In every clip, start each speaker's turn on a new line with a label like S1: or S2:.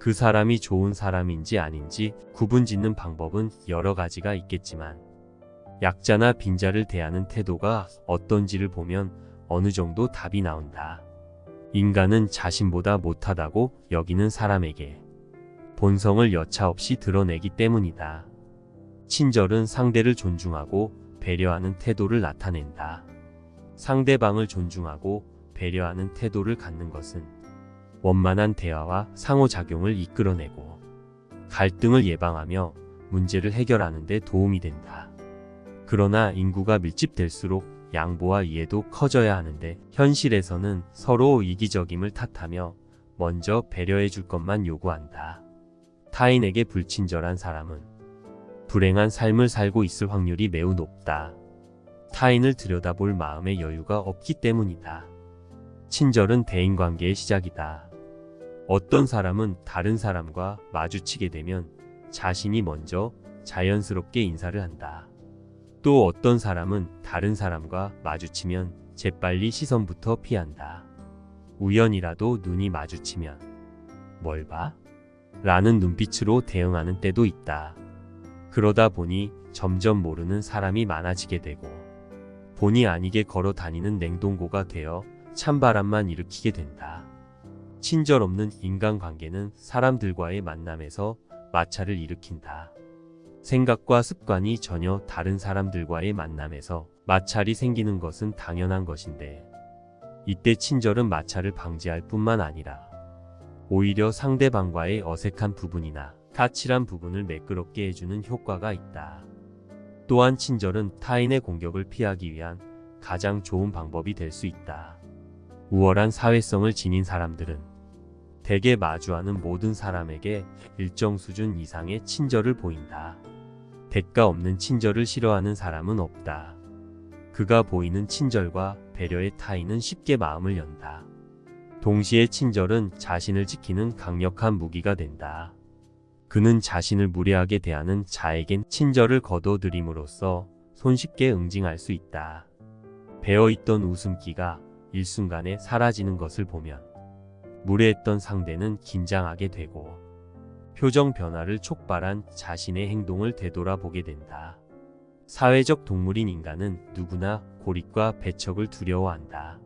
S1: 그 사람이 좋은 사람인지 아닌지 구분짓는 방법은 여러 가지가 있겠지만 약자나 빈자를 대하는 태도가 어떤지를 보면 어느 정도 답이 나온다. 인간은 자신보다 못하다고 여기는 사람에게 본성을 여차없이 드러내기 때문이다. 친절은 상대를 존중하고 배려하는 태도를 나타낸다. 상대방을 존중하고 배려하는 태도를 갖는 것은 원만한 대화와 상호작용을 이끌어내고 갈등을 예방하며 문제를 해결하는 데 도움이 된다. 그러나 인구가 밀집될수록 양보와 이해도 커져야 하는데 현실에서는 서로 이기적임을 탓하며 먼저 배려해 줄 것만 요구한다. 타인에게 불친절한 사람은 불행한 삶을 살고 있을 확률이 매우 높다. 타인을 들여다볼 마음의 여유가 없기 때문이다. 친절은 대인관계의 시작이다. 어떤 사람은 다른 사람과 마주치게 되면 자신이 먼저 자연스럽게 인사를 한다. 또 어떤 사람은 다른 사람과 마주치면 재빨리 시선부터 피한다. 우연이라도 눈이 마주치면 "뭘 봐?" 라는 눈빛으로 대응하는 때도 있다. 그러다 보니 점점 모르는 사람이 많아지게 되고 본의 아니게 걸어 다니는 냉동고가 되어 찬바람만 일으키게 된다. 친절 없는 인간관계는 사람들과의 만남에서 마찰을 일으킨다. 생각과 습관이 전혀 다른 사람들과의 만남에서 마찰이 생기는 것은 당연한 것인데 이때 친절은 마찰을 방지할 뿐만 아니라 오히려 상대방과의 어색한 부분이나 까칠한 부분을 매끄럽게 해주는 효과가 있다. 또한 친절은 타인의 공격을 피하기 위한 가장 좋은 방법이 될 수 있다. 우월한 사회성을 지닌 사람들은 대개 마주하는 모든 사람에게 일정 수준 이상의 친절을 보인다. 대가 없는 친절을 싫어하는 사람은 없다. 그가 보이는 친절과 배려의 타인은 쉽게 마음을 연다. 동시에 친절은 자신을 지키는 강력한 무기가 된다. 그는 자신을 무례하게 대하는 자에겐 친절을 거둬들임으로써 손쉽게 응징할 수 있다. 배어있던 웃음기가 일순간에 사라지는 것을 보면 무례했던 상대는 긴장하게 되고 표정 변화를 촉발한 자신의 행동을 되돌아보게 된다. 사회적 동물인 인간은 누구나 고립과 배척을 두려워한다.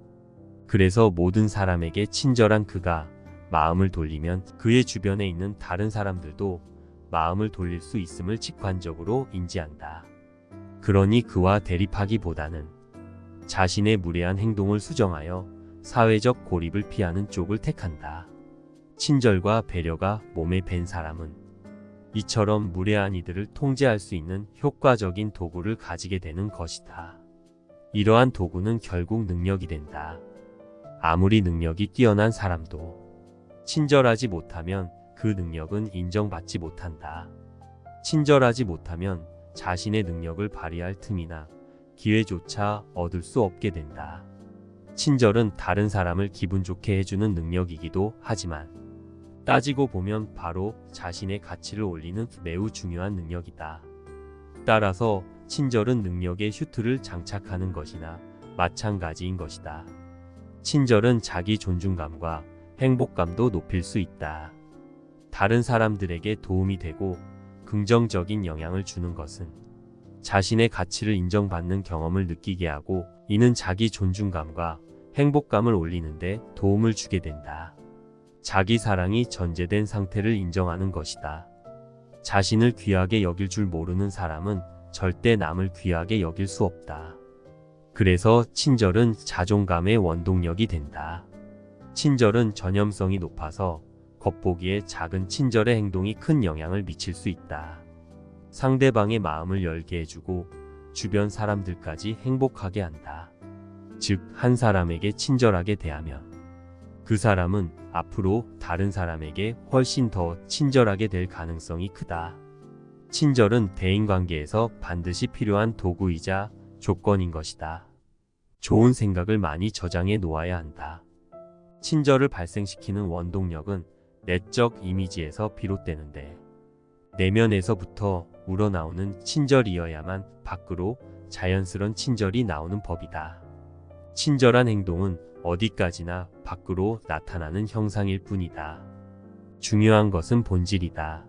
S1: 그래서 모든 사람에게 친절한 그가 마음을 돌리면 그의 주변에 있는 다른 사람들도 마음을 돌릴 수 있음을 직관적으로 인지한다. 그러니 그와 대립하기보다는 자신의 무례한 행동을 수정하여 사회적 고립을 피하는 쪽을 택한다. 친절과 배려가 몸에 밴 사람은 이처럼 무례한 이들을 통제할 수 있는 효과적인 도구를 가지게 되는 것이다. 이러한 도구는 결국 능력이 된다. 아무리 능력이 뛰어난 사람도 친절하지 못하면 그 능력은 인정받지 못한다. 친절하지 못하면 자신의 능력을 발휘할 틈이나 기회조차 얻을 수 없게 된다. 친절은 다른 사람을 기분 좋게 해주는 능력이기도 하지만 따지고 보면 바로 자신의 가치를 올리는 매우 중요한 능력이다. 따라서 친절은 능력의 슈트를 장착하는 것이나 마찬가지인 것이다. 친절은 자기 존중감과 행복감도 높일 수 있다. 다른 사람들에게 도움이 되고 긍정적인 영향을 주는 것은 자신의 가치를 인정받는 경험을 느끼게 하고 이는 자기 존중감과 행복감을 올리는데 도움을 주게 된다. 자기 사랑이 전제된 상태를 인정하는 것이다. 자신을 귀하게 여길 줄 모르는 사람은 절대 남을 귀하게 여길 수 없다. 그래서 친절은 자존감의 원동력이 된다. 친절은 전염성이 높아서 겉보기에 작은 친절의 행동이 큰 영향을 미칠 수 있다. 상대방의 마음을 열게 해주고 주변 사람들까지 행복하게 한다. 즉, 한 사람에게 친절하게 대하면 그 사람은 앞으로 다른 사람에게 훨씬 더 친절하게 될 가능성이 크다. 친절은 대인관계에서 반드시 필요한 도구이자 조건인 것이다. 좋은 생각을 많이 저장해 놓아야 한다. 친절을 발생시키는 원동력은 내적 이미지에서 비롯되는데 내면에서부터 우러나오는 친절이어야만 밖으로 자연스런 친절이 나오는 법이다. 친절한 행동은 어디까지나 밖으로 나타나는 형상일 뿐이다. 중요한 것은 본질이다.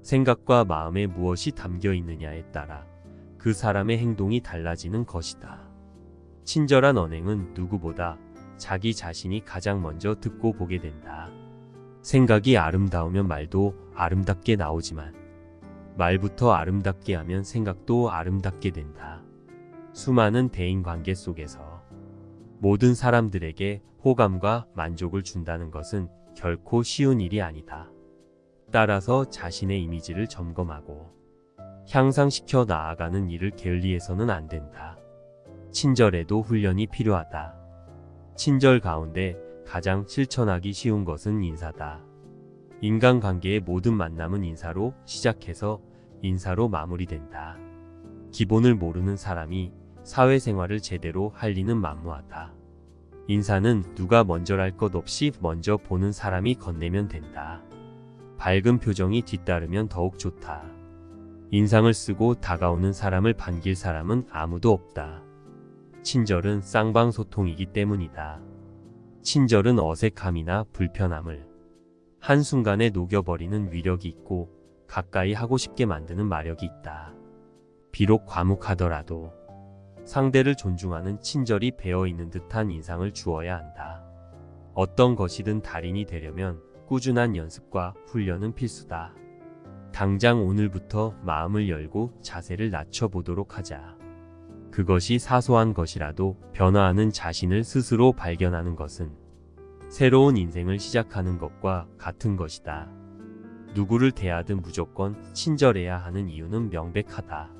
S1: 생각과 마음에 무엇이 담겨 있느냐에 따라 그 사람의 행동이 달라지는 것이다. 친절한 언행은 누구보다 자기 자신이 가장 먼저 듣고 보게 된다. 생각이 아름다우면 말도 아름답게 나오지만 말부터 아름답게 하면 생각도 아름답게 된다. 수많은 대인관계 속에서 모든 사람들에게 호감과 만족을 준다는 것은 결코 쉬운 일이 아니다. 따라서 자신의 이미지를 점검하고 향상시켜 나아가는 일을 게을리해서는 안 된다. 친절에도 훈련이 필요하다. 친절 가운데 가장 실천하기 쉬운 것은 인사다. 인간관계의 모든 만남은 인사로 시작해서 인사로 마무리된다. 기본을 모르는 사람이 사회생활을 제대로 할 리는 만무하다. 인사는 누가 먼저랄 것 없이 먼저 보는 사람이 건네면 된다. 밝은 표정이 뒤따르면 더욱 좋다. 인상을 쓰고 다가오는 사람을 반길 사람은 아무도 없다. 친절은 쌍방소통이기 때문이다. 친절은 어색함이나 불편함을 한순간에 녹여버리는 위력이 있고 가까이 하고 싶게 만드는 마력이 있다. 비록 과묵하더라도 상대를 존중하는 친절이 배어있는 듯한 인상을 주어야 한다. 어떤 것이든 달인이 되려면 꾸준한 연습과 훈련은 필수다. 당장 오늘부터 마음을 열고 자세를 낮춰보도록 하자. 그것이 사소한 것이라도 변화하는 자신을 스스로 발견하는 것은 새로운 인생을 시작하는 것과 같은 것이다. 누구를 대하든 무조건 친절해야 하는 이유는 명백하다.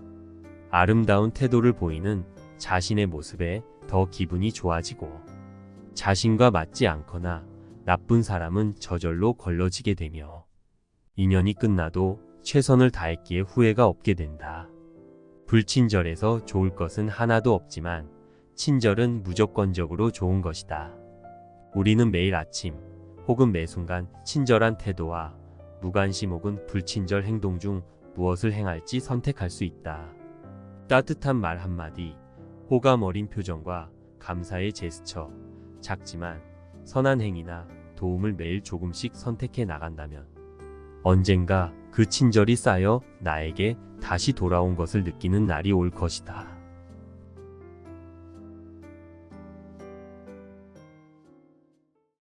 S1: 아름다운 태도를 보이는 자신의 모습에 더 기분이 좋아지고 자신과 맞지 않거나 나쁜 사람은 저절로 걸러지게 되며 인연이 끝나도 최선을 다했기에 후회가 없게 된다. 불친절해서 좋을 것은 하나도 없지만 친절은 무조건적으로 좋은 것이다. 우리는 매일 아침 혹은 매 순간 친절한 태도와 무관심 혹은 불친절 행동 중 무엇을 행할지 선택할 수 있다. 따뜻한 말 한마디, 호감 어린 표정과 감사의 제스처, 작지만 선한 행위나 도움을 매일 조금씩 선택해 나간다면 언젠가 그 친절이 쌓여 나에게 다시 돌아온 것을 느끼는 날이 올 것이다.